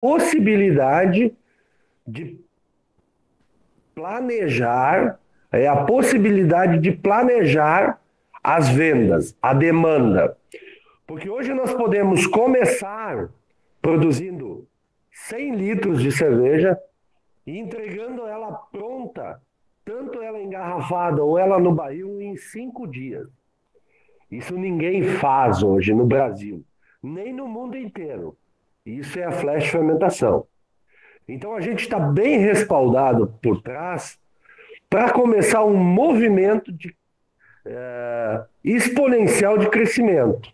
possibilidade de planejar, a possibilidade de planejar as vendas, a demanda. Porque hoje nós podemos começar produzindo 100 litros de cerveja e entregando ela pronta, tanto ela engarrafada ou ela no barril, em 5 dias. Isso ninguém faz hoje no Brasil, nem no mundo inteiro. Isso é a flash fermentação. Então a gente está bem respaldado por trás para começar um movimento exponencial de crescimento.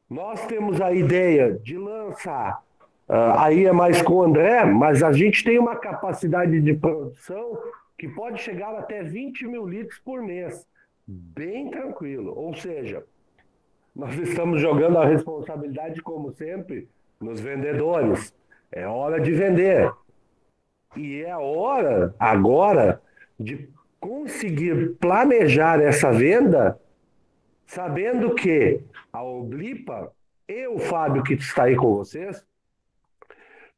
Nós temos a ideia de lançar, aí é mais com o André, mas a gente tem uma capacidade de produção que pode chegar até 20 mil litros por mês. Bem tranquilo. Ou seja, nós estamos jogando a responsabilidade, como sempre, nos vendedores. É hora de vender. E é hora, agora, de conseguir planejar essa venda, sabendo que a Oblipa e o Fábio, que está aí com vocês,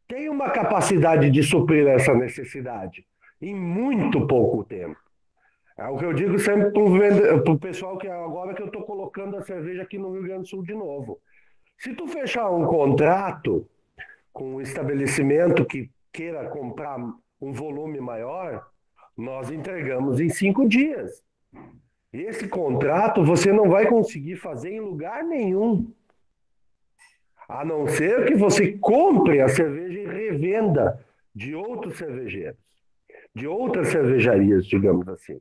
tem uma capacidade de suprir essa necessidade em muito pouco tempo. É o que eu digo sempre para o pessoal, que agora que eu estou colocando a cerveja aqui no Rio Grande do Sul de novo. Se tu fechar um contrato com um estabelecimento que queira comprar um volume maior, nós entregamos em 5 dias. Esse contrato você não vai conseguir fazer em lugar nenhum, a não ser que você compre a cerveja e revenda de outros cervejeiros, de outras cervejarias, digamos assim.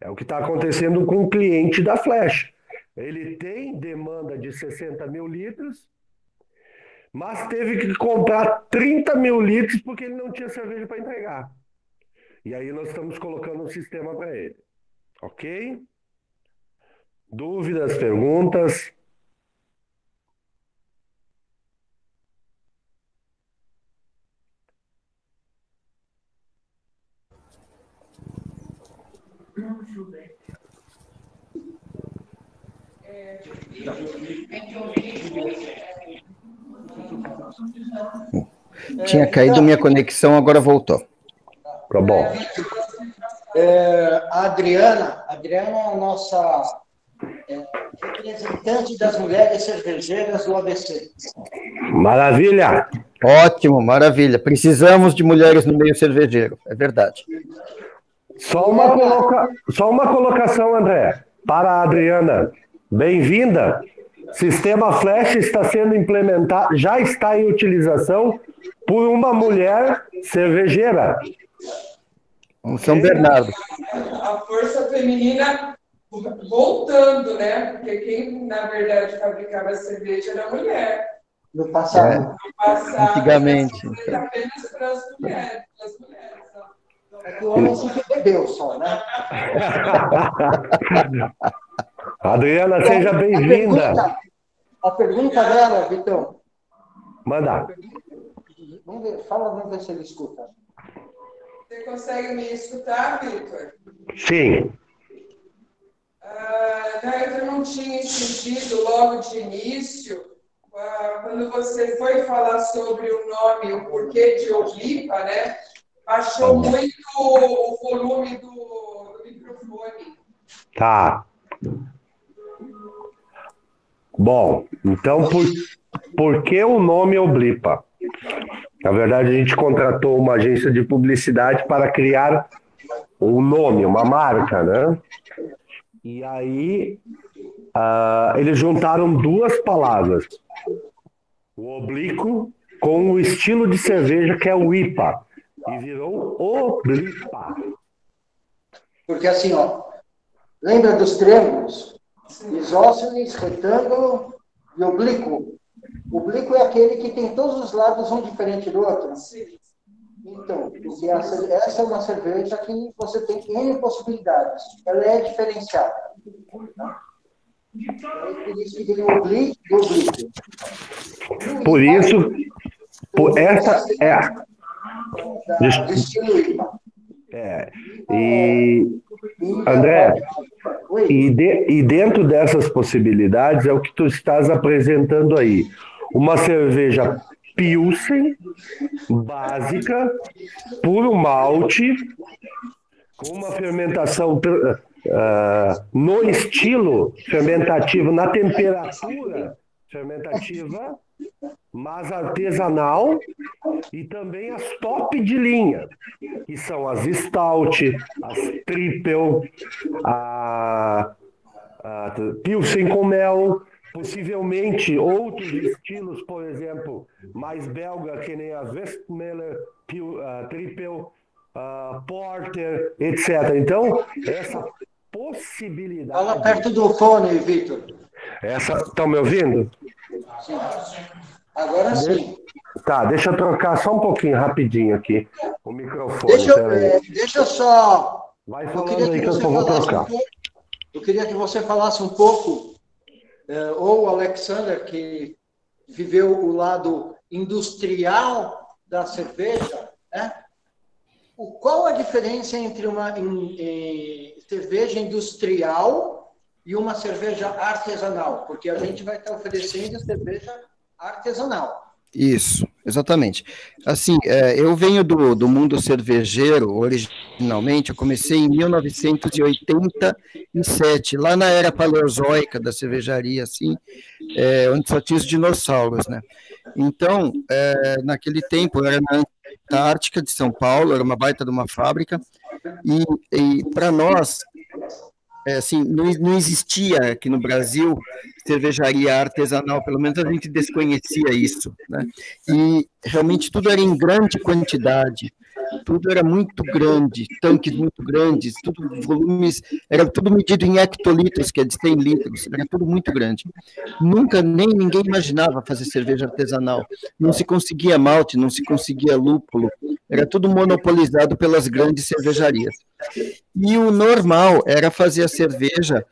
É o que está acontecendo com o cliente da Flash. Ele tem demanda de 60 mil litros, mas teve que comprar 30 mil litros porque ele não tinha cerveja para entregar. E aí nós estamos colocando um sistema para ele. Ok? Dúvidas, perguntas? Tinha caído minha conexão, agora voltou. Tá bom. A Adriana é a nossa representante das mulheres cervejeiras do ABC. Maravilha! Ótimo, maravilha. Precisamos de mulheres no meio cervejeiro, é verdade. Só uma colocação, André, para a Adriana. Bem-vinda. Sistema Flash está sendo implementado, já está em utilização por uma mulher cervejeira. São Bernardo. A força feminina voltando, né? Porque quem, na verdade, fabricava a cerveja era a mulher. No passado. Antigamente. Apenas para as mulheres. É que o homem sempre bebeu só, né? Adriana, seja bem-vinda. A pergunta dela, Vitão. Manda. Vamos ver se ele escuta. Você consegue me escutar, Vitor? Sim. Eu não tinha entendido logo de início, quando você foi falar sobre o nome, o porquê de Oblipa, né? Baixou muito o volume do microfone. Tá. Bom, então por que o nome Oblipa? Na verdade, a gente contratou uma agência de publicidade para criar um nome, uma marca, né? E aí eles juntaram duas palavras. O oblíquo com o estilo de cerveja que é o IPA. E virou Oblipa. Porque assim, ó, lembra dos triângulos? Isósceles, retângulo e oblíquo. O oblíquo é aquele que tem todos os lados um diferente do outro. Então, porque essa é uma cerveja que você tem N possibilidades. Ela é diferenciada. Por isso que tem o oblíquo e o oblíquo. Por isso, essa é... Estilo IPA. André, e dentro dessas possibilidades é o que tu estás apresentando aí. Uma cerveja Pilsen básica, puro malte, com uma fermentação no estilo fermentativo, na temperatura fermentativa, mas artesanal, e também as top de linha, que são as Stout, as Triple, a Pilsen com mel, possivelmente outros estilos, por exemplo, mais belga, que nem a Westmüller, Triple, Porter, etc. Então, essa possibilidade... Fala perto do fone, Vitor. Estão me ouvindo? Sim. Agora sim. Tá, deixa eu trocar só um pouquinho, rapidinho aqui, o microfone. Deixa eu só... Vai falando aí que eu só vou trocar. Eu queria que você falasse um pouco, ou o Alexander, que viveu o lado industrial da cerveja, né? Qual a diferença entre uma cerveja industrial e uma cerveja artesanal? Porque a gente vai estar oferecendo cerveja artesanal. Isso, exatamente. Assim, eu venho do mundo cervejeiro, originalmente, eu comecei em 1987, lá na era paleozoica da cervejaria, assim, onde só tinha os dinossauros, né? Então, naquele tempo, eu era na Antártica de São Paulo, era uma baita de uma fábrica, e para nós, assim, não existia aqui no Brasil cervejaria artesanal, pelo menos a gente desconhecia isso, né? E realmente tudo era em grande quantidade, tudo era muito grande, tanques muito grandes, tudo volumes, era tudo medido em hectolitros, que é de 100 litros, era tudo muito grande. Nunca, ninguém imaginava fazer cerveja artesanal, não se conseguia malte, não se conseguia lúpulo, era tudo monopolizado pelas grandes cervejarias. E o normal era fazer a cerveja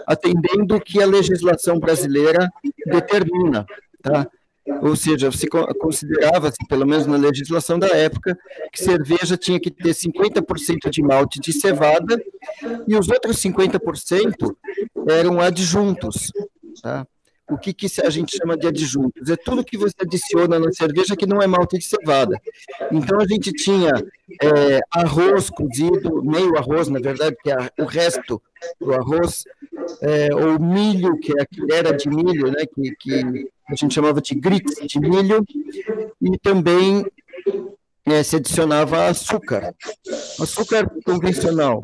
atendendo o que a legislação brasileira determina, tá? Ou seja, se considerava-se, pelo menos na legislação da época, que cerveja tinha que ter 50% de malte de cevada e os outros 50% eram adjuntos, tá? O que a gente chama de adjuntos? É tudo que você adiciona na cerveja que não é malte de cevada. Então, a gente tinha arroz cozido, meio arroz, na verdade, que é o resto do arroz, ou milho, que era de milho, né, que a gente chamava de grits de milho, e também se adicionava açúcar convencional.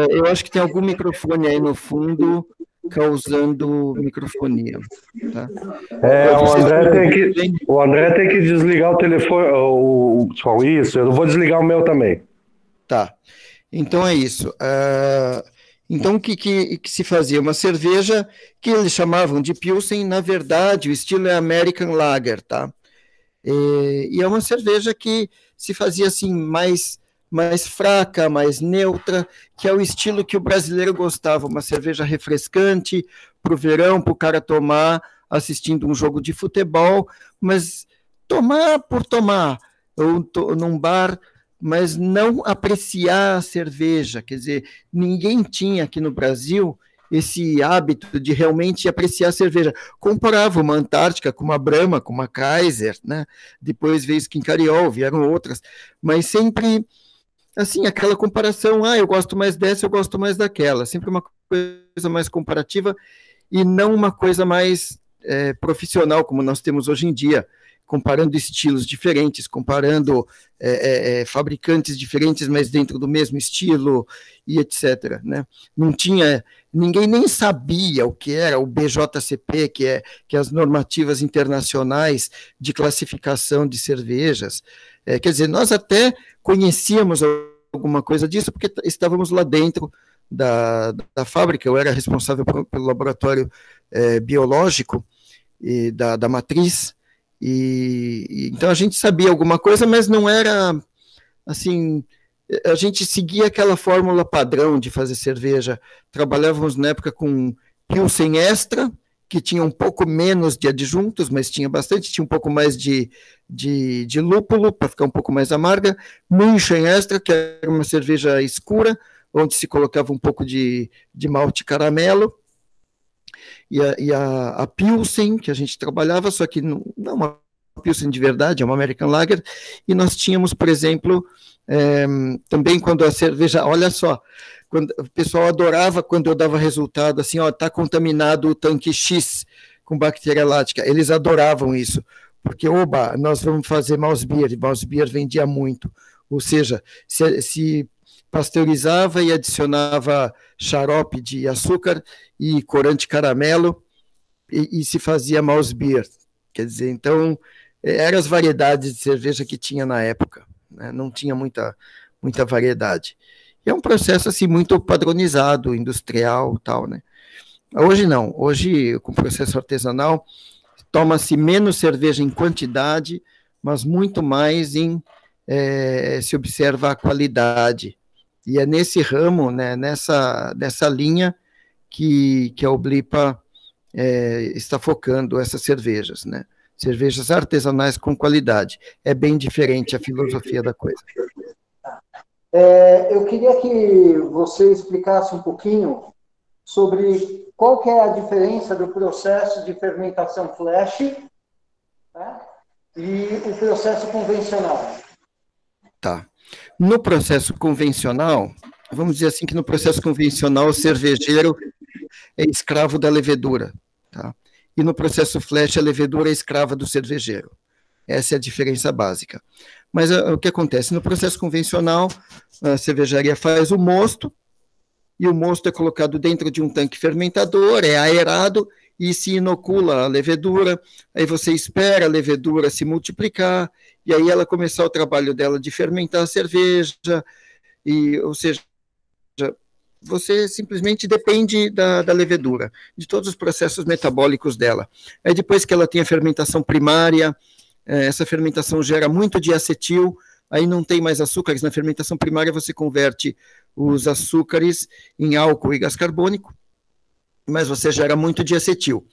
Eu acho que tem algum microfone aí no fundo causando microfonia. Tá? O André tem que desligar o telefone, isso, eu vou desligar o meu também. Tá, então é isso. Então, o que se fazia? Uma cerveja que eles chamavam de Pilsen, na verdade, o estilo é American Lager, tá? E é uma cerveja que se fazia assim, mais fraca, mais neutra, que é o estilo que o brasileiro gostava, uma cerveja refrescante para o verão, para o cara tomar assistindo um jogo de futebol, mas tomar por tomar, ou num bar, mas não apreciar a cerveja, quer dizer, ninguém tinha aqui no Brasil esse hábito de realmente apreciar a cerveja. Comparava uma Antártica com uma Brahma, com uma Kaiser, né? Depois veio Schincariol, vieram outras, mas sempre assim, aquela comparação, eu gosto mais dessa, eu gosto mais daquela, sempre uma coisa mais comparativa e não uma coisa mais profissional, como nós temos hoje em dia, comparando estilos diferentes, comparando fabricantes diferentes, mas dentro do mesmo estilo, e etc. Né? Não tinha, ninguém nem sabia o que era o BJCP, que é as normativas internacionais de classificação de cervejas. Quer dizer, nós até conhecíamos alguma coisa disso, porque estávamos lá dentro da fábrica, eu era responsável pelo laboratório biológico e da matriz, então a gente sabia alguma coisa, mas não era, assim, a gente seguia aquela fórmula padrão de fazer cerveja. Trabalhávamos na época com Pilsen Extra, que tinha um pouco menos de adjuntos, mas tinha bastante, tinha um pouco mais de lúpulo, para ficar um pouco mais amarga, München Extra, que era uma cerveja escura, onde se colocava um pouco de malte caramelo, e a Pilsen, que a gente trabalhava, só que não uma Pilsen de verdade, é uma American Lager, e nós tínhamos, por exemplo, também quando a cerveja, olha só, quando, o pessoal adorava quando eu dava resultado, assim, ó, está contaminado o tanque X com bactéria lática, eles adoravam isso, porque, oba, nós vamos fazer mouse beer, e mouse beer vendia muito, ou seja, se pasteurizava e adicionava xarope de açúcar e corante caramelo, e se fazia mouse beer, quer dizer, então, eram as variedades de cerveja que tinha na época, né? Não tinha muita variedade. E é um processo assim muito padronizado, industrial, tal, né? Hoje não, hoje com processo artesanal toma-se menos cerveja em quantidade, mas muito mais se observa a qualidade. E é nesse ramo, né, nessa linha que a Oblipa está focando essas cervejas, né? Cervejas artesanais com qualidade. É bem diferente a filosofia da coisa. Eu queria que você explicasse um pouquinho sobre qual que é a diferença do processo de fermentação flash, né, e o processo convencional. Tá. No processo convencional, vamos dizer assim que no processo convencional o cervejeiro é escravo da levedura, tá? E no processo flash, a levedura é escrava do cervejeiro. Essa é a diferença básica. Mas o que acontece? No processo convencional, a cervejaria faz o mosto, e o mosto é colocado dentro de um tanque fermentador, é aerado, e se inocula a levedura, aí você espera a levedura se multiplicar, e aí ela começar o trabalho dela de fermentar a cerveja, ou seja, você simplesmente depende da levedura, de todos os processos metabólicos dela. Aí depois que ela tem a fermentação primária, essa fermentação gera muito diacetil, aí não tem mais açúcares. Na fermentação primária você converte os açúcares em álcool e gás carbônico, mas você gera muito diacetil.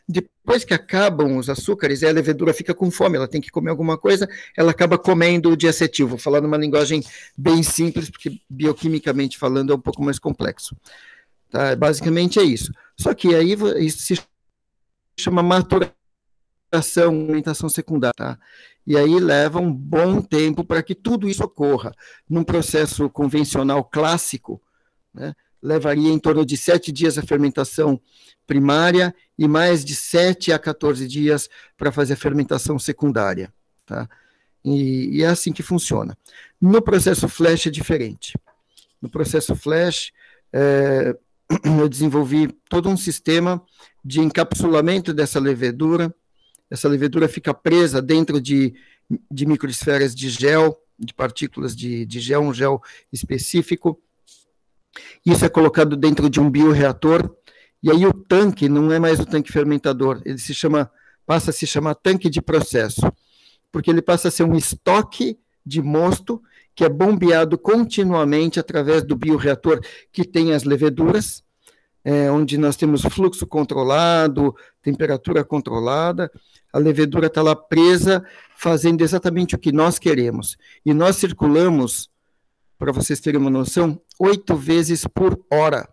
Depois que acabam os açúcares, a levedura fica com fome, ela tem que comer alguma coisa, ela acaba comendo o diacetil. Vou falar numa linguagem bem simples, porque bioquimicamente falando é um pouco mais complexo. Tá? Basicamente é isso. Só que aí isso se chama maturação, fermentação secundária. Tá? E aí leva um bom tempo para que tudo isso ocorra. Num processo convencional clássico, né, levaria em torno de 7 dias a fermentação primária e mais de 7 a 14 dias para fazer a fermentação secundária. Tá? E é assim que funciona. No processo flash é diferente. No processo flash, eu desenvolvi todo um sistema de encapsulamento dessa levedura. Essa levedura fica presa dentro de microesferas de gel, de partículas de gel, um gel específico. Isso é colocado dentro de um bioreator, e aí o tanque não é mais o tanque fermentador, ele passa a se chamar tanque de processo, porque ele passa a ser um estoque de mosto que é bombeado continuamente através do bioreator que tem as leveduras, onde nós temos fluxo controlado, temperatura controlada, a levedura está lá presa, fazendo exatamente o que nós queremos. E nós circulamos, para vocês terem uma noção, 8 vezes por hora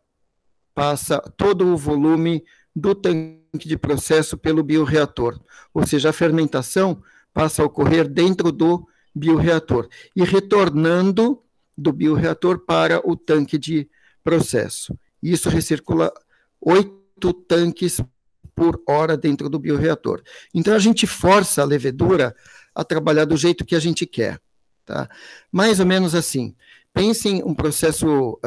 passa todo o volume do tanque de processo pelo bioreator. Ou seja, a fermentação passa a ocorrer dentro do bioreator e retornando do bioreator para o tanque de processo. Isso recircula 8 tanques por hora dentro do bioreator. Então, a gente força a levedura a trabalhar do jeito que a gente quer. Tá? Mais ou menos assim. Pensem um processo,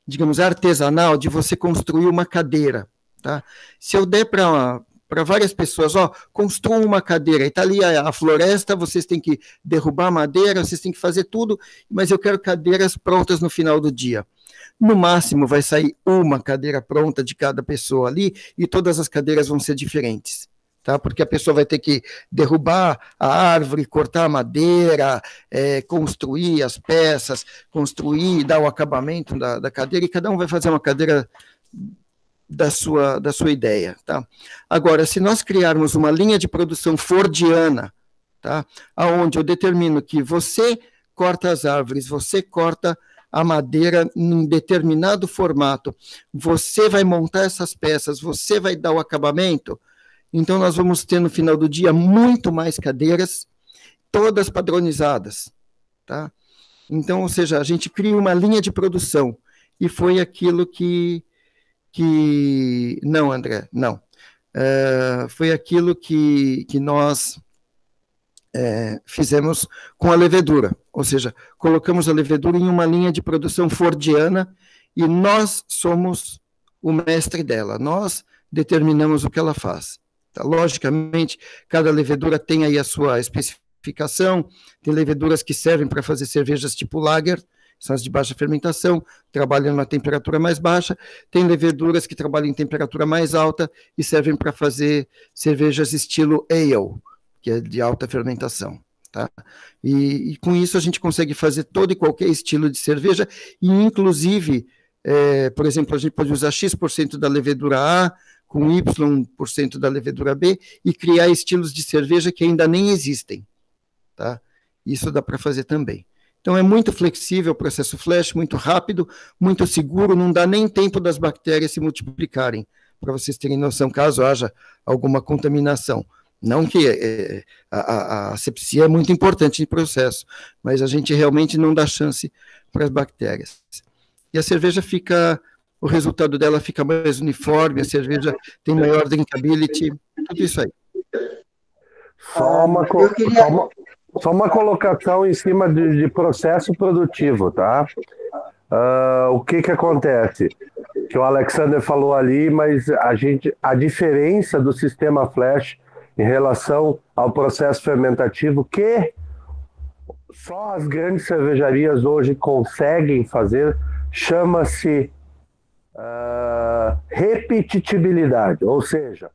digamos, artesanal de você construir uma cadeira. Tá? Se eu der para várias pessoas, construam uma cadeira, e está ali a floresta, vocês têm que derrubar a madeira, vocês têm que fazer tudo, mas eu quero cadeiras prontas no final do dia. No máximo vai sair uma cadeira pronta de cada pessoa ali, e todas as cadeiras vão ser diferentes. Tá? Porque a pessoa vai ter que derrubar a árvore, cortar a madeira, construir as peças, construir, dar o acabamento da cadeira, e cada um vai fazer uma cadeira da sua ideia. Tá? Agora, se nós criarmos uma linha de produção fordiana, tá? Onde eu determino que você corta as árvores, você corta a madeira em determinado formato, você vai montar essas peças, você vai dar o acabamento. Então, nós vamos ter, no final do dia, muito mais cadeiras, todas padronizadas, tá? Então, ou seja, a gente cria uma linha de produção, e foi aquilo que... Não, André, não. Foi aquilo que nós fizemos com a levedura, ou seja, colocamos a levedura em uma linha de produção fordiana e nós somos o mestre dela, nós determinamos o que ela faz. Tá? Logicamente, cada levedura tem aí a sua especificação, tem leveduras que servem para fazer cervejas tipo lager, são as de baixa fermentação, trabalham na temperatura mais baixa, tem leveduras que trabalham em temperatura mais alta e servem para fazer cervejas estilo ale, que é de alta fermentação. Tá? E com isso a gente consegue fazer todo e qualquer estilo de cerveja, e inclusive, por exemplo, a gente pode usar X% da levedura A com Y% da levedura B e criar estilos de cerveja que ainda nem existem. Tá? Isso dá para fazer também. Então, é muito flexível o processo flash, muito rápido, muito seguro, não dá nem tempo das bactérias se multiplicarem, para vocês terem noção, caso haja alguma contaminação. Não que a asepsia é muito importante no processo, mas a gente realmente não dá chance para as bactérias. E a cerveja fica, o resultado dela fica mais uniforme, a cerveja tem maior drinkability, tudo isso aí. Só uma colocação em cima de processo produtivo, tá? O que acontece? Que o Alexander falou ali, mas a diferença do sistema flash em relação ao processo fermentativo, que só as grandes cervejarias hoje conseguem fazer, chama-se repetitibilidade, ou seja,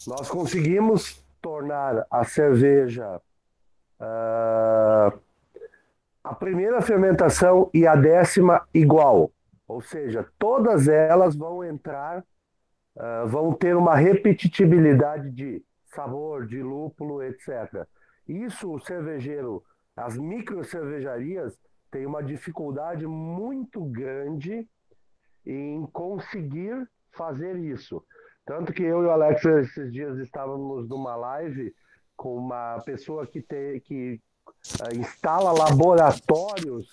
nós conseguimos tornar a cerveja a primeira fermentação e a 10ª igual, ou seja, todas elas vão entrar, vão ter uma repetitibilidade de sabor, de lúpulo, etc. Isso o cervejeiro, as micro cervejarias têm uma dificuldade muito grande em conseguir fazer isso. Tanto que eu e o Alex esses dias estávamos numa live com uma pessoa que instala laboratórios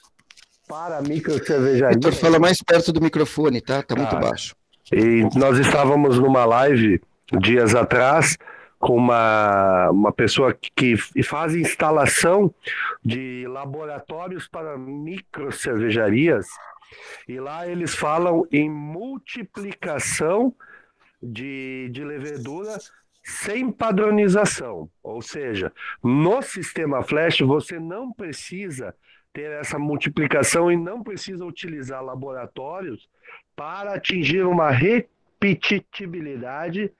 para microcervejarias. Vitor, fala mais perto do microfone, tá? Tá muito baixo. E nós estávamos numa live dias atrás com uma pessoa que faz instalação de laboratórios para microcervejarias, e lá eles falam em multiplicação de levedura sem padronização, ou seja, no sistema flash você não precisa ter essa multiplicação e não precisa utilizar laboratórios para atingir uma repetitibilidade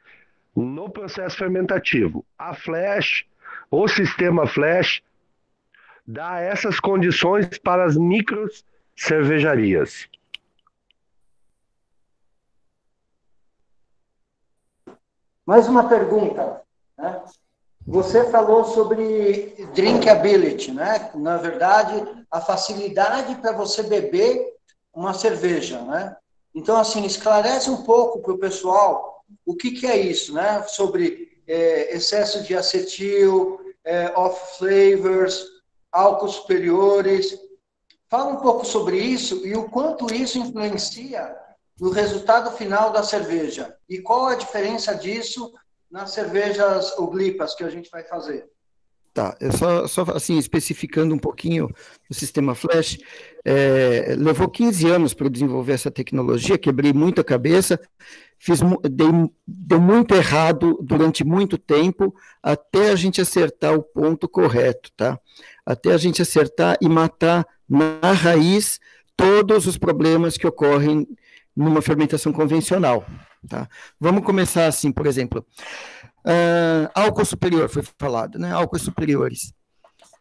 no processo fermentativo. O sistema flash dá essas condições para as micros cervejarias. Mais uma pergunta, né? Você falou sobre drinkability, né? Na verdade, a facilidade para você beber uma cerveja, né? Então, assim, esclarece um pouco para o pessoal o que é isso, né? Sobre excesso de acetil, off flavors, álcools superiores. Fala um pouco sobre isso e o quanto isso influencia no resultado final da cerveja. E qual a diferença disso nas cervejas oblipas que a gente vai fazer? Tá, eu só assim, especificando um pouquinho o sistema flash, levou 15 anos para desenvolver essa tecnologia, quebrei muito a cabeça, deu muito errado durante muito tempo, até a gente acertar o ponto correto, tá? Até a gente acertar e matar na raiz todos os problemas que ocorrem numa fermentação convencional. Tá? Vamos começar assim, por exemplo, álcool superior foi falado, né? Álcools superiores.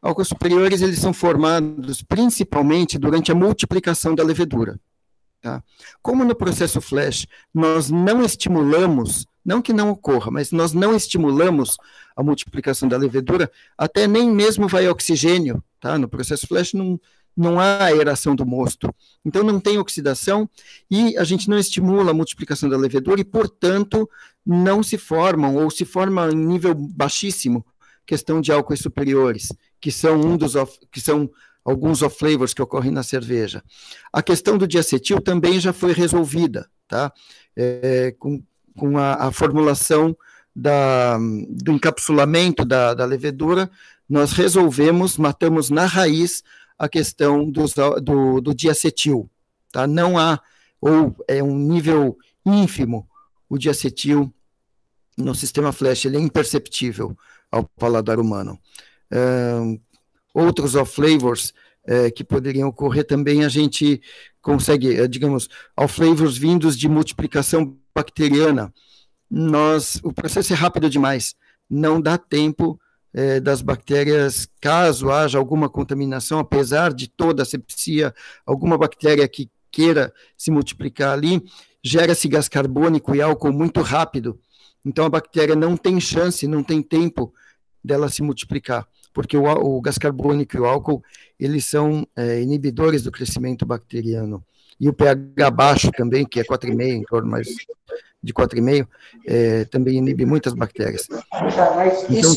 Álcools superiores, eles são formados principalmente durante a multiplicação da levedura. Tá? Como no processo flash nós não estimulamos, não que não ocorra, mas nós não estimulamos a multiplicação da levedura, até nem mesmo vai oxigênio, tá? No processo flash não há aeração do mosto. Então, não tem oxidação e a gente não estimula a multiplicação da levedura e, portanto, não se formam ou se formam em nível baixíssimo questão de álcoois superiores, que são alguns off-flavors que ocorrem na cerveja. A questão do diacetil também já foi resolvida, tá? Com a formulação do encapsulamento da levedura, nós matamos na raiz a questão do diacetil, tá? Não há, ou é um nível ínfimo, o diacetil no sistema flash, ele é imperceptível ao paladar humano. Outros off-flavors que poderiam ocorrer também, a gente consegue, digamos, off-flavors vindos de multiplicação bacteriana. O processo é rápido demais, não dá tempo das bactérias, caso haja alguma contaminação, apesar de toda a asepsia, alguma bactéria que queira se multiplicar ali, gera-se gás carbônico e álcool muito rápido. Então, a bactéria não tem chance, não tem tempo dela se multiplicar, porque o gás carbônico e o álcool, eles são inibidores do crescimento bacteriano. E o pH baixo também, que é 4,5, em torno mais de 4,5, também inibe muitas bactérias. Então,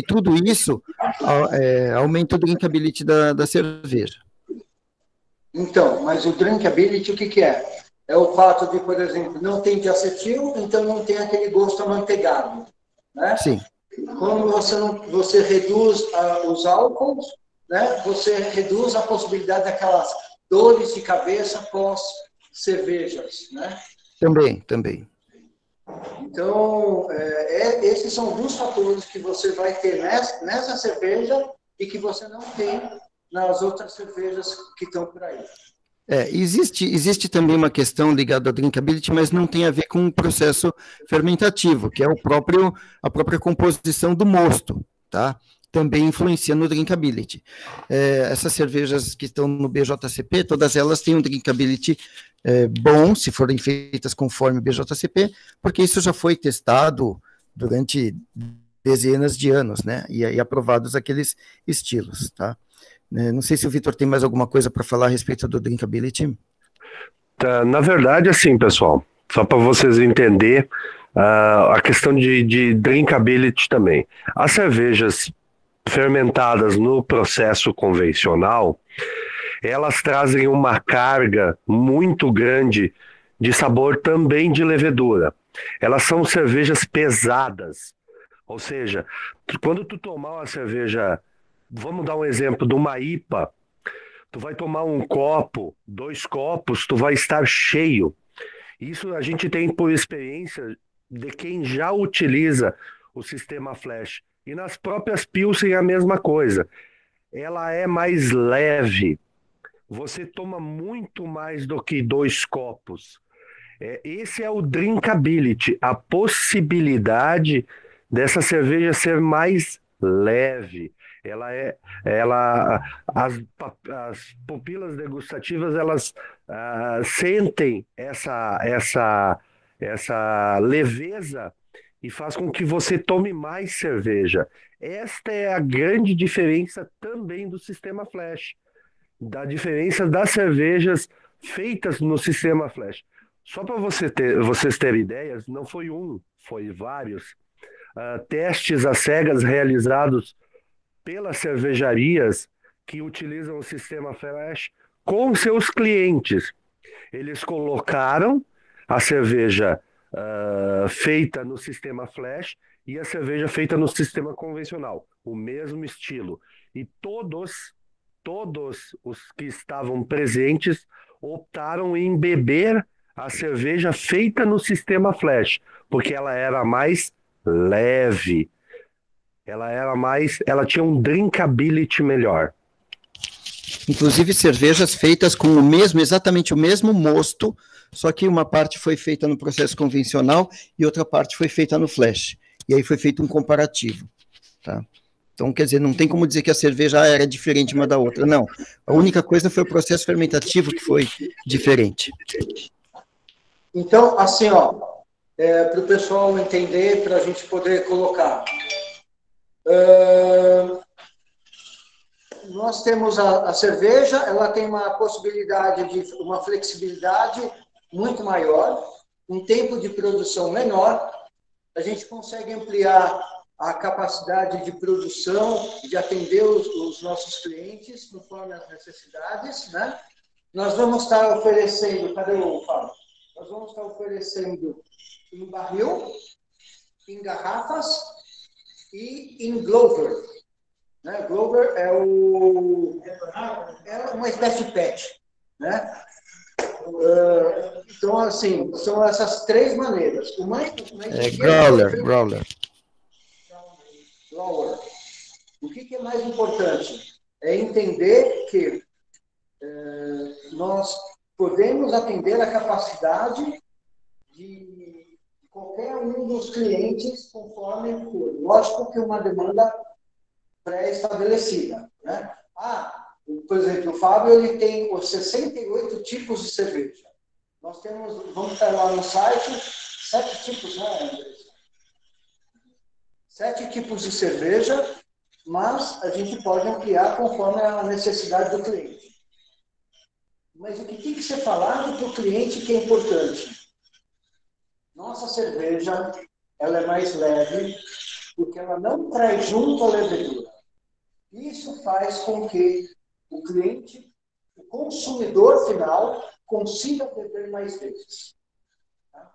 tudo isso aumenta o drinkability da cerveja. Então, mas o drinkability, o que é? É o fato de, por exemplo, não tem diacetil, então não tem aquele gosto amanteigado, né? Sim. Quando você reduz os álcools, né, você reduz a possibilidade daquelas dores de cabeça pós-cervejas, né? Também. Então, esses são alguns fatores que você vai ter nessa cerveja e que você não tem nas outras cervejas que estão por aí. Existe também uma questão ligada ao drinkability, mas não tem a ver com o processo fermentativo, que é a própria composição do mosto, tá? Também influencia no drinkability. Essas cervejas que estão no BJCP, todas elas têm um drinkability bom, se forem feitas conforme o BJCP, porque isso já foi testado durante dezenas de anos, né? E aprovados aqueles estilos, tá? Não sei se o Vitor tem mais alguma coisa para falar a respeito do drinkability. Na verdade, assim, pessoal, só para vocês entenderem a questão de drinkability também. As cervejas fermentadas no processo convencional, elas trazem uma carga muito grande de sabor também de levedura. Elas são cervejas pesadas, ou seja, quando tu tomar uma cerveja, vamos dar um exemplo de uma IPA, tu vai tomar um copo, 2 copos, tu vai estar cheio. Isso a gente tem por experiência de quem já utiliza o sistema flash. E nas próprias Pilsen é a mesma coisa. Ela é mais leve. Você toma muito mais do que 2 copos. Esse é o drinkability, a possibilidade dessa cerveja ser mais leve. As pupilas degustativas, elas sentem essa leveza e faz com que você tome mais cerveja. Esta é a grande diferença também do sistema flash, da diferença das cervejas feitas no sistema flash. Só para vocês terem ideias, não foi foi vários testes às cegas realizados pelas cervejarias que utilizam o sistema flash com seus clientes. Eles colocaram a cerveja feita no sistema flash e a cerveja feita no sistema convencional, o mesmo estilo. E todos os que estavam presentes optaram em beber a cerveja feita no sistema flash, porque ela era mais leve, ela tinha um drinkability melhor. Inclusive cervejas feitas com exatamente o mesmo mosto, só que uma parte foi feita no processo convencional e outra parte foi feita no flash. E aí foi feito um comparativo, tá? Então, quer dizer, não tem como dizer que a cerveja era diferente uma da outra, não. A única coisa foi o processo fermentativo que foi diferente. Então, assim, para o pessoal entender, para a gente poder colocar. nós temos a cerveja, ela tem uma possibilidade de uma flexibilidade muito maior, um tempo de produção menor, a gente consegue ampliar a capacidade de produção, de atender os nossos clientes conforme as necessidades, né? Nós vamos estar oferecendo, cadê o Fábio? Nós vamos estar oferecendo em barril, em garrafas e em Glover. Né? Glover é uma espécie de PET. Né? Então, assim, são essas três maneiras. Growler. O que é mais importante? É entender que nós podemos atender a capacidade de qualquer um dos clientes conforme for. Lógico que uma demanda pré-estabelecida. Né? Por exemplo, o Fábio ele tem os 68 tipos de cerveja. Nós temos, vamos estar lá no site, 7 tipos, né, Andressa? 7 tipos de cerveja, mas a gente pode ampliar conforme a necessidade do cliente. Mas o que tem que ser falado para o cliente que é importante? Nossa cerveja, ela é mais leve, porque ela não traz junto a levedura. Isso faz com que o cliente, o consumidor final, consiga beber mais vezes. Tá?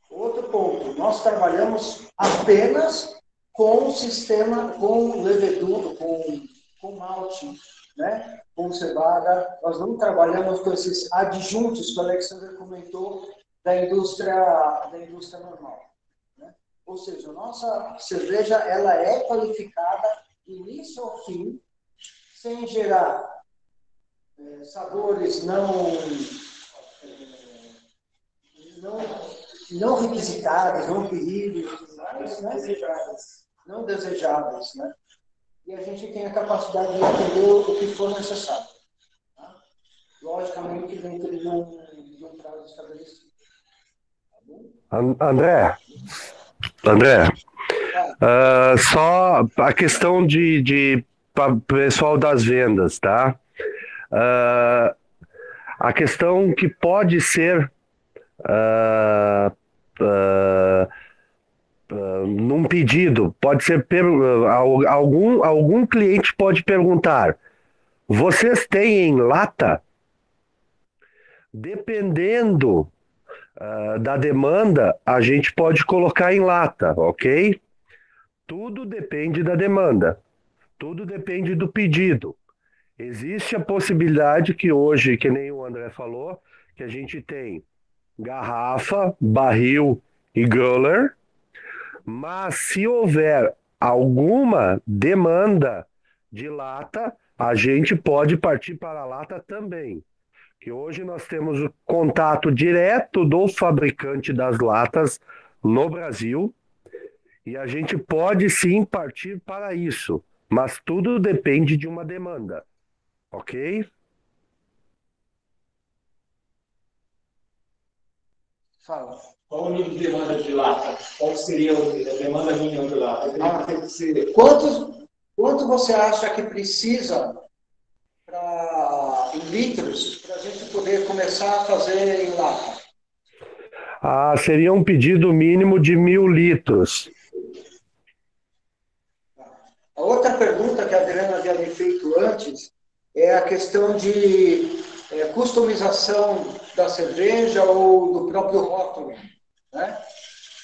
Outro ponto, nós trabalhamos apenas com o sistema, com levedura, com malte, né? Com cevada. Nós não trabalhamos com esses adjuntos que o Alexander comentou da indústria normal. Né? Ou seja, a nossa cerveja ela é qualificada do início ao fim, sem gerar sabores não requisitados, não queridos, não desejáveis, né? E a gente tem a capacidade de atender o que for necessário. Tá? Logicamente, dentro de um prazo estabelecido. Tá bom? André, só a questão de pessoal das vendas, tá? A questão que pode ser num pedido, pode ser algum cliente pode perguntar: vocês têm em lata? Dependendo da demanda, a gente pode colocar em lata, ok? Tudo depende da demanda, tudo depende do pedido. Existe a possibilidade que hoje, que nem o André falou, que a gente tem garrafa, barril e growler, mas se houver alguma demanda de lata, a gente pode partir para a lata também. Que hoje nós temos o contato direto do fabricante das latas no Brasil e a gente pode sim partir para isso, mas tudo depende de uma demanda, ok? Fala. Qual o nível de demanda de lata? Qual seria a demanda mínima de lata? Quanto você acha que precisa em litros para a gente poder começar a fazer em lata? Seria um pedido mínimo de 1.000 litros. A outra pergunta que a Adriana havia me feito antes é a questão de customização da cerveja ou do próprio rótulo, né?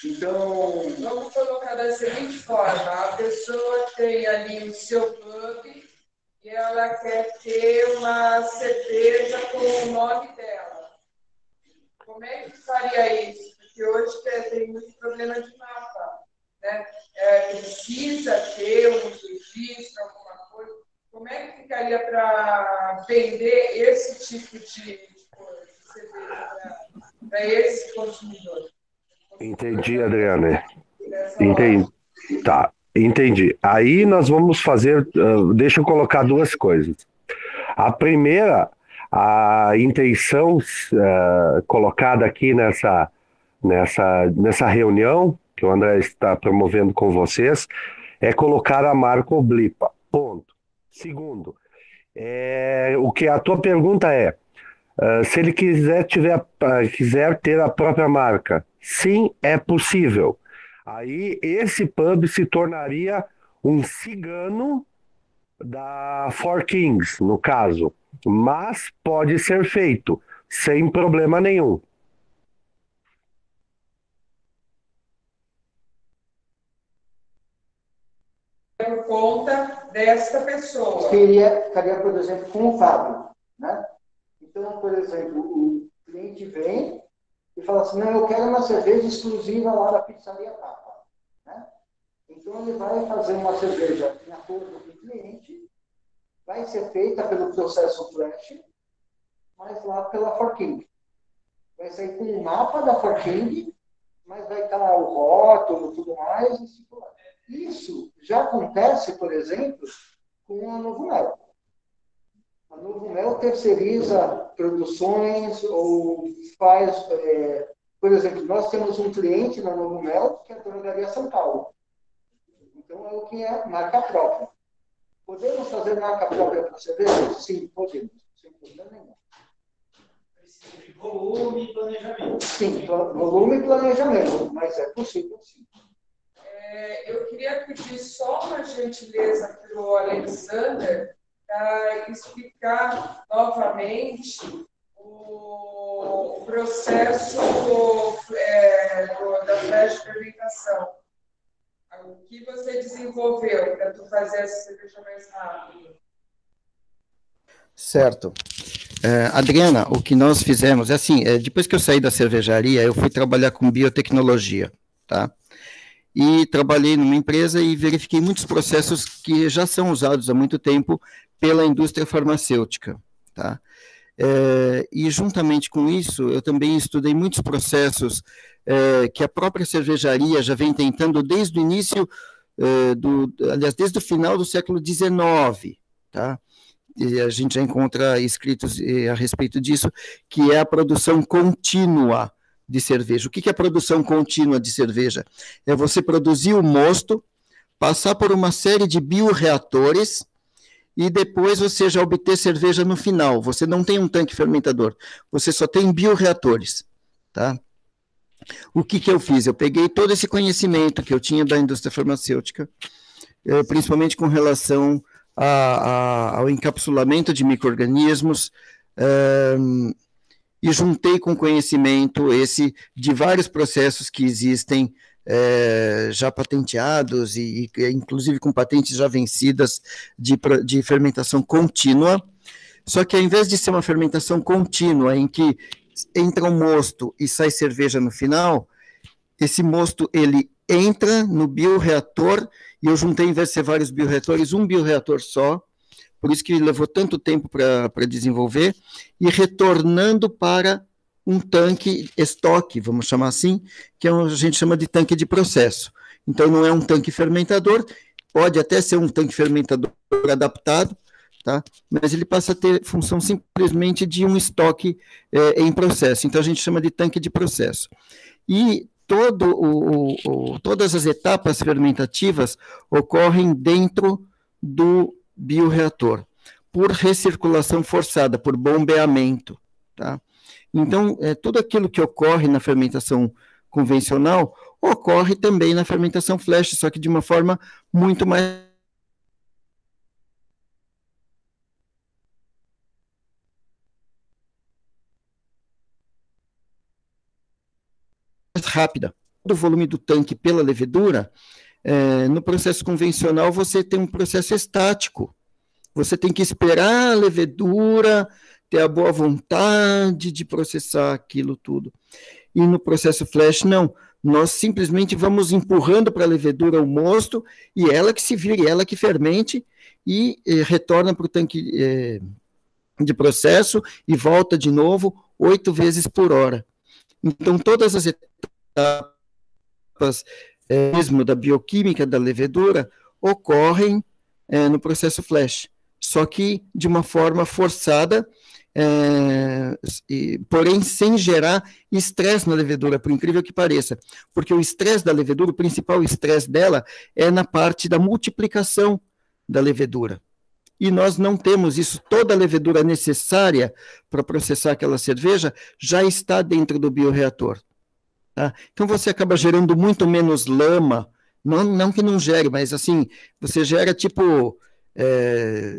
Então, vamos colocar da seguinte forma: a pessoa tem ali o seu pub e ela quer ter uma cerveja com o nome dela. Como é que faria isso? Porque hoje tem muito problema de mapa, né? Precisa ter um registro, alguma coisa. Como é que ficaria para vender esse tipo de cerveja para esse consumidor? Entendi, Adriana. Entendi. Tá, entendi. Aí nós vamos fazer, deixa eu colocar duas coisas. A primeira, a intenção colocada aqui nessa reunião, que o André está promovendo com vocês, é colocar a marca Oblipa. Ponto. Segundo, O que a tua pergunta é, se ele quiser ter a própria marca, sim, é possível. Aí esse pub se tornaria um cigano da Four Kings, no caso, mas pode ser feito sem problema nenhum. Por conta desta pessoa. Ficaria, por exemplo, com o Fábio, né? Então, por exemplo, o cliente vem e fala assim, não, eu quero uma cerveja exclusiva lá da Pizzaria Tapa, né? Então, ele vai fazer uma cerveja em acordo com o cliente, vai ser feita pelo processo flash, mas lá pela Forking. Vai sair com o mapa da Forking, mas vai estar lá o rótulo, tudo mais, e circular. Isso já acontece, por exemplo, com a Novo Mel. A Novo Mel terceiriza produções ou faz... por exemplo, nós temos um cliente na Novo Mel que é a Drogaria São Paulo. Então, é o que é marca própria. Podemos fazer marca própria para cerveja? Sim, podemos. Sem problema nenhum. Precisa de volume e planejamento. Sim, volume e planejamento, mas é possível, sim. Eu queria pedir só uma gentileza para o Alexander para explicar novamente o processo da flash fermentação. O que você desenvolveu para tu fazer essa cerveja mais rápido? Certo. Adriana, o que nós fizemos é assim, depois que eu saí da cervejaria, eu fui trabalhar com biotecnologia, tá? E trabalhei numa empresa e verifiquei muitos processos que já são usados há muito tempo pela indústria farmacêutica, tá? E juntamente com isso, eu também estudei muitos processos que a própria cervejaria já vem tentando desde o início, aliás, desde o final do século XIX, tá? E a gente já encontra escritos a respeito disso, que é a produção contínua de cerveja. O que é a produção contínua de cerveja? É você produzir o mosto, passar por uma série de bioreatores e depois você já obter cerveja no final. Você não tem um tanque fermentador, você só tem bioreatores, tá? O que eu fiz? Eu peguei todo esse conhecimento que eu tinha da indústria farmacêutica, principalmente com relação ao encapsulamento de micro-organismos, e juntei com conhecimento de vários processos que existem já patenteados e inclusive com patentes já vencidas de fermentação contínua, só que ao invés de ser uma fermentação contínua em que entra um mosto e sai cerveja no final, esse mosto ele entra no bioreator e eu juntei, em vez de ser vários bioreatores, um bioreator só, por isso que levou tanto tempo para desenvolver, e retornando para um tanque estoque, vamos chamar assim, que a gente chama de tanque de processo. Então, não é um tanque fermentador, pode até ser um tanque fermentador adaptado, tá? Mas ele passa a ter função simplesmente de um estoque em processo. Então, a gente chama de tanque de processo. E todas as etapas fermentativas ocorrem dentro do bioreator, por recirculação forçada, por bombeamento, tá? Então, tudo aquilo que ocorre na fermentação convencional ocorre também na fermentação flash, só que de uma forma muito mais rápida. O volume do tanque pela levedura, no processo convencional você tem um processo estático. Você tem que esperar a levedura, ter a boa vontade de processar aquilo tudo. E no processo flash, não. Nós simplesmente vamos empurrando para a levedura o mosto, e ela que se vire, ela que fermente, e retorna para o tanque de processo, e volta de novo 8 vezes por hora. Então, todas as etapas mesmo da bioquímica da levedura ocorrem no processo flash, só que de uma forma forçada, porém sem gerar estresse na levedura, por incrível que pareça, porque o estresse da levedura, o principal estresse dela é na parte da multiplicação da levedura. e nós não temos isso. Toda a levedura necessária para processar aquela cerveja já está dentro do bioreator. Tá? Então, você acaba gerando muito menos lama, não que não gere, mas assim, você gera tipo,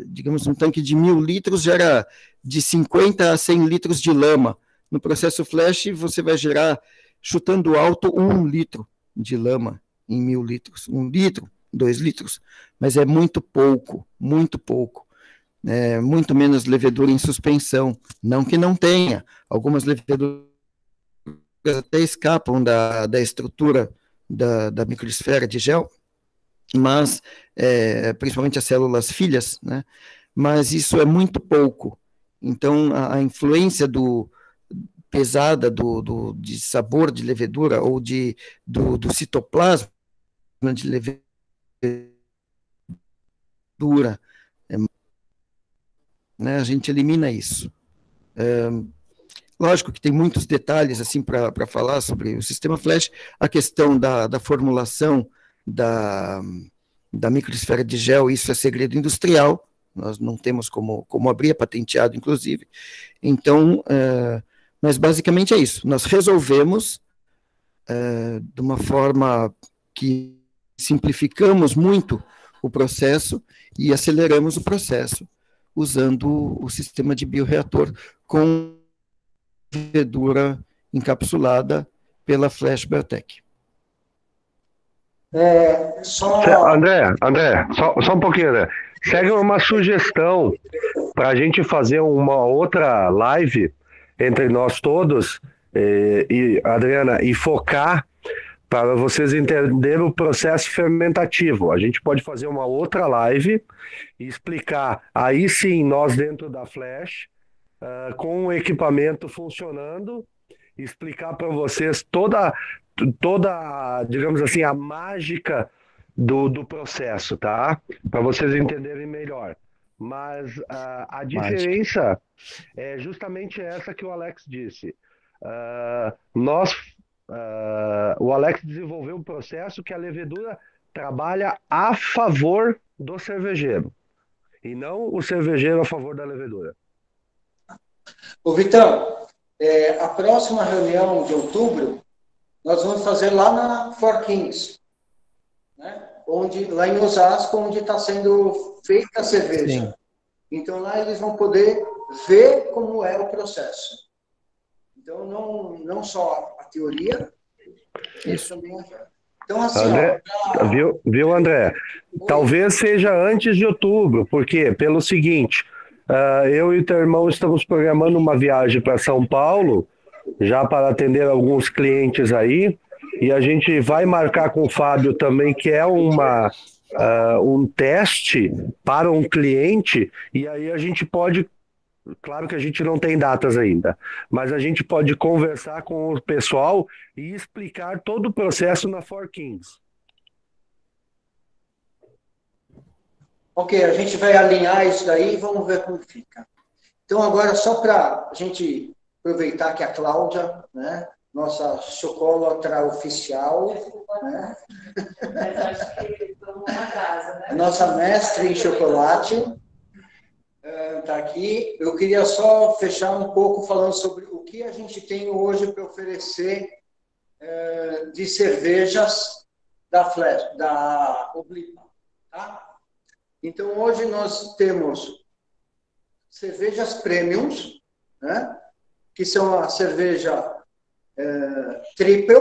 digamos, um tanque de 1.000 litros gera de 50 a 100 litros de lama. No processo flash, você vai gerar, chutando alto, 1 litro de lama em 1.000 litros. 1 litro, 2 litros, mas é muito pouco, muito pouco. Muito menos levedura em suspensão. Não que não tenha. Algumas leveduras até escapam da estrutura da microesfera de gel, mas, principalmente as células filhas, né? Mas isso é muito pouco. Então, a influência pesada de sabor de levedura ou do citoplasma de levedura, né, a gente elimina isso. Lógico que tem muitos detalhes assim para falar sobre o sistema flash, a questão da formulação da microesfera de gel, isso é segredo industrial, nós não temos como abrir, é patenteado, inclusive. Então, mas basicamente é isso, nós resolvemos de uma forma que simplificamos muito o processo e aceleramos o processo usando o sistema de bioreator com levedura encapsulada pela Flash Biotech. André, só um pouquinho, André. Segue uma sugestão para a gente fazer uma outra live entre nós todos, e Adriana, e focar para vocês entenderem o processo fermentativo. A gente pode fazer uma outra live e explicar, aí sim, nós dentro da Flash, com o equipamento funcionando, explicar para vocês toda, digamos assim, a mágica do processo, tá? Para vocês entenderem melhor. Mas a diferença é justamente essa que o Alex disse. O Alex desenvolveu um processo que a levedura trabalha a favor do cervejeiro e não o cervejeiro a favor da levedura. Ô, Vitão, a próxima reunião de outubro nós vamos fazer lá na Four Kings, né? Lá em Osasco, onde está sendo feita a cerveja. Sim. Então, lá eles vão poder ver como é o processo. Então, não só a teoria, isso também. Então, assim, André, viu, André? Talvez seja antes de outubro, porque pelo seguinte, eu e o teu irmão estamos programando uma viagem para São Paulo, já para atender alguns clientes aí, e a gente vai marcar com o Fábio também, que é um teste para um cliente, e aí a gente pode, claro que a gente não tem datas ainda, mas a gente pode conversar com o pessoal e explicar todo o processo na Four Kings. Ok, a gente vai alinhar isso daí e vamos ver como fica. Então, agora, só para a gente aproveitar que a Cláudia, né, nossa chocolatra oficial, né? Mas acho que estamos na casa, né? Nossa mestre em chocolate, está aqui. Eu queria só fechar um pouco falando sobre o que a gente tem hoje para oferecer de cervejas da Oblipa, tá? Então, hoje nós temos cervejas premiums, né? Que são a cerveja triple,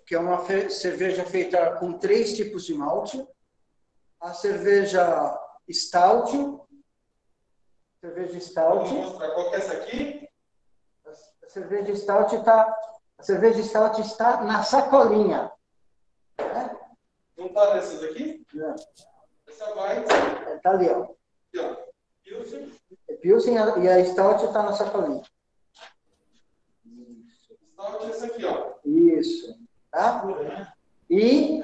que é uma cerveja feita com 3 tipos de malte, a cerveja stout. Vou mostrar qual que é essa aqui. A cerveja stout está na sacolinha. Né? Não está nessas aqui? Não. Essa vai. Está ali, ó. Aqui, ó. Pilsen. Pilsen e a stout está na sacolinha. Stout é essa aqui, ó. Isso. Tá? E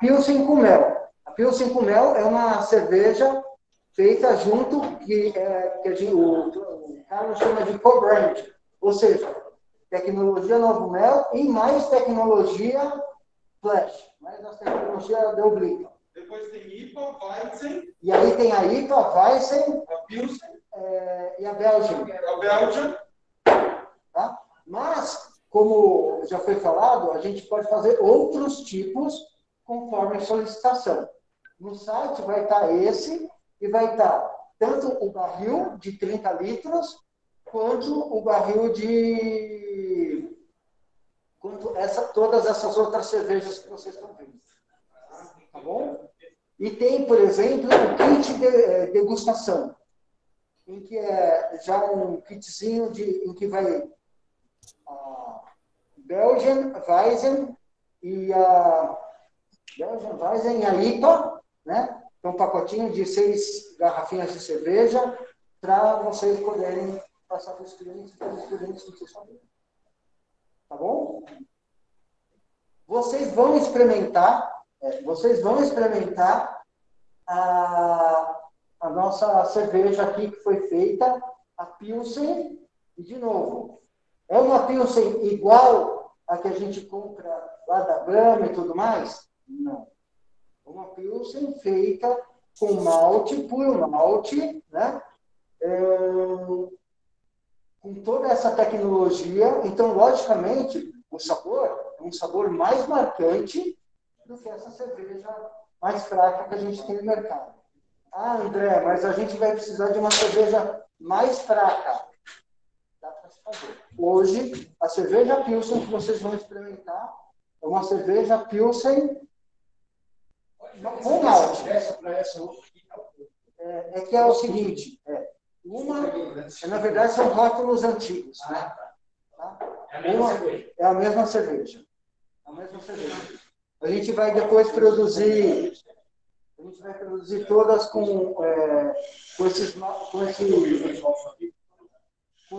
Pilsen com mel. A Pilsen com mel é uma cerveja feita junto, o Carlos chama de co-brand, ou seja, tecnologia Novo Mel e mais tecnologia Flash, mais a tecnologia da Oblipa. Depois tem IPA, Weizen. E aí tem a IPA, a Weizen, a Pilsen, e a Belgian. a Belgian. Tá? Mas, como já foi falado, a gente pode fazer outros tipos conforme a solicitação. No site vai estar esse e vai estar tanto o barril de 30 litros quanto o barril de... quanto todas essas outras cervejas que vocês estão vendo. Tá bom? E tem, por exemplo, o kit de degustação, em que é já um kitzinho em que vai a Belgian Weizen e a IPA, né? É um pacotinho de 6 garrafinhas de cerveja para vocês poderem passar para os clientes não se saberem. Tá bom? Vocês vão experimentar a nossa cerveja aqui que foi feita, a Pilsen, e de novo, é uma Pilsen igual a que a gente compra lá da Brahma e tudo mais? Não. É uma Pilsen feita com malte, puro malte, né? Com toda essa tecnologia. Então, logicamente, o sabor é um sabor mais marcante do que essa cerveja mais fraca que a gente tem no mercado. Ah, André, mas a gente vai precisar de uma cerveja mais fraca. Dá para se fazer. Hoje, a cerveja Pilsen que vocês vão experimentar é uma cerveja Pilsen com malte. É que é o seguinte, na verdade, são rótulos antigos. Né? Tá? É a mesma cerveja. A gente vai depois produzir todas com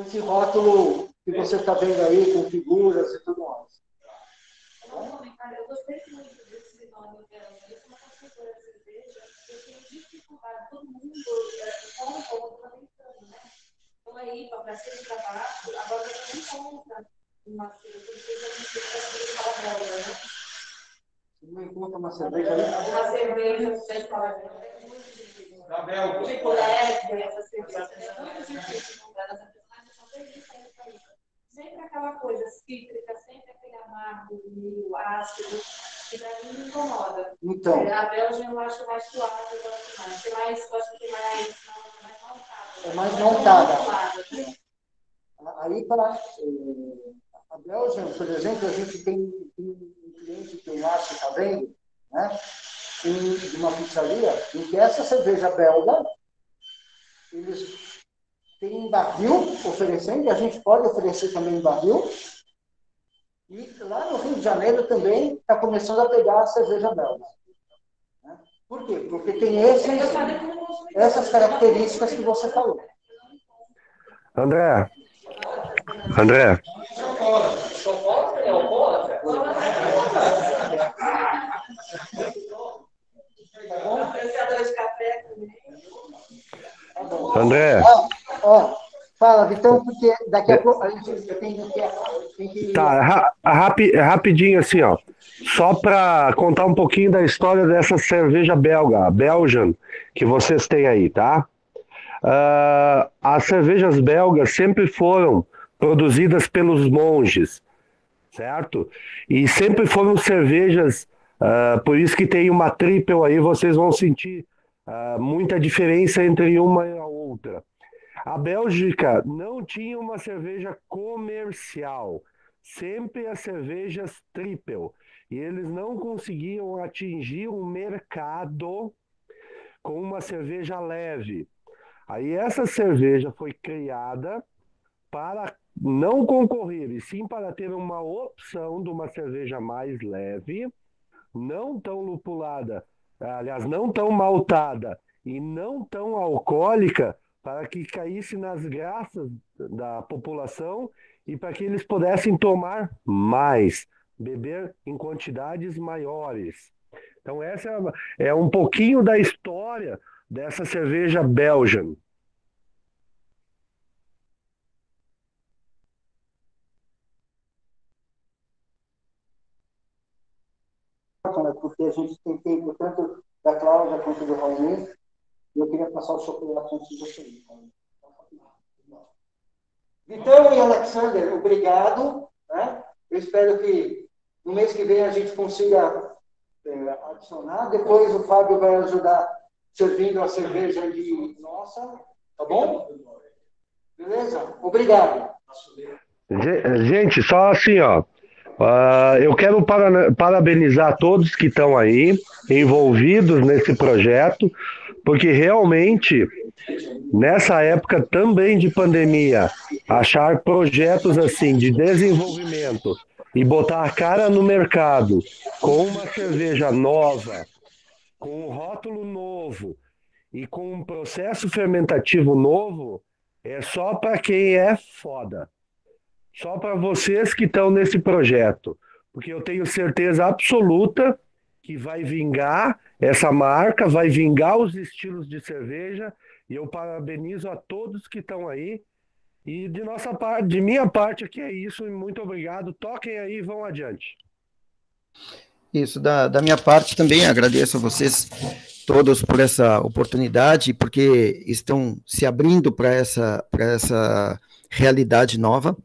esse rótulo que você está vendo aí, com figuras e tudo mais. Eu gostei muito desse nome dela. Eu sou uma consultora de cerveja, eu tenho dificuldade, todo mundo compra, eu estou tentando, né? Então aí, para cima e para baixo, agora você não encontra uma cerveja, porque a gente tem que falar dela, né? Não encontra uma cerveja aí? Uma cerveja, você fala dela, é muito difícil. Da Belga. Tipo, leve, essa cerveja. É muito difícil encontrar essa personagem, só tem isso aí. Sempre aquela coisa cítrica, sempre aquele amargo, meio ácido, que para mim me incomoda. Então. A Belgian eu acho mais suave, eu gosto mais. Eu acho que tem mais maltada. É mais maltada. Aí, a Belgian, por exemplo, a gente tem um cliente que o Márcio está vendo, né? De uma pizzaria, em que essa cerveja belga, eles têm em barril oferecendo, e a gente pode oferecer também em barril. E lá no Rio de Janeiro também está começando a pegar a cerveja belga. Né? Por quê? Porque tem essas características que você falou. André. André. Fala, Vitão, porque daqui a pouco a gente tem que... Tá, rapidinho assim, ó. Só para contar um pouquinho da história dessa cerveja belga, a Belgian, que vocês têm aí, tá? As cervejas belgas sempre foram produzidas pelos monges, certo? E sempre foram cervejas, por isso que tem uma triple aí, vocês vão sentir muita diferença entre uma e a outra. A Bélgica não tinha uma cerveja comercial, sempre as cervejas triple, e eles não conseguiam atingir um mercado com uma cerveja leve. Aí essa cerveja foi criada para não concorrer, e sim para ter uma opção de uma cerveja mais leve, não tão lupulada, aliás, não tão maltada e não tão alcoólica, para que caísse nas graças da população e para que eles pudessem tomar mais, beber em quantidades maiores. Então, essa é um pouquinho da história dessa cerveja Belgian. Porque a gente tem tempo tanto da Cláudia quanto do Raul. E eu queria passar o chocolate antes de você ir. Vitão e Alexander, obrigado. Né? Eu espero que no mês que vem a gente consiga adicionar. Depois o Fábio vai ajudar servindo a cerveja de nossa. Tá bom? Beleza? Obrigado. Gente, só assim, ó. Eu quero parabenizar todos que estão aí envolvidos nesse projeto, porque realmente, nessa época também de pandemia, achar projetos assim de desenvolvimento e botar a cara no mercado com uma cerveja nova, com um rótulo novo e com um processo fermentativo novo, é só para quem é foda. Só para vocês que estão nesse projeto, porque eu tenho certeza absoluta que vai vingar essa marca, vai vingar os estilos de cerveja, e eu parabenizo a todos que estão aí. E de nossa parte, de minha parte aqui é isso, e muito obrigado. Toquem aí e vão adiante. Isso, da minha parte também agradeço a vocês todos por essa oportunidade, porque estão se abrindo para essa realidade nova.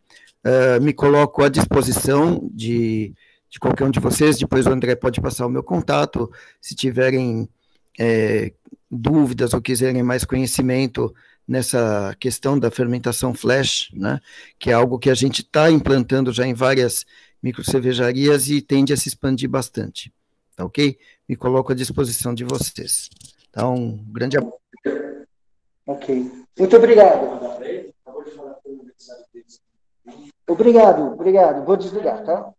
Me coloco à disposição de qualquer um de vocês, depois o André pode passar o meu contato, se tiverem dúvidas ou quiserem mais conhecimento nessa questão da fermentação flash, né, que é algo que a gente está implantando já em várias microcervejarias e tende a se expandir bastante, tá ok? Me coloco à disposição de vocês. Então, um grande abraço. Ok. Muito obrigado. Obrigado. Vou desligar, tá?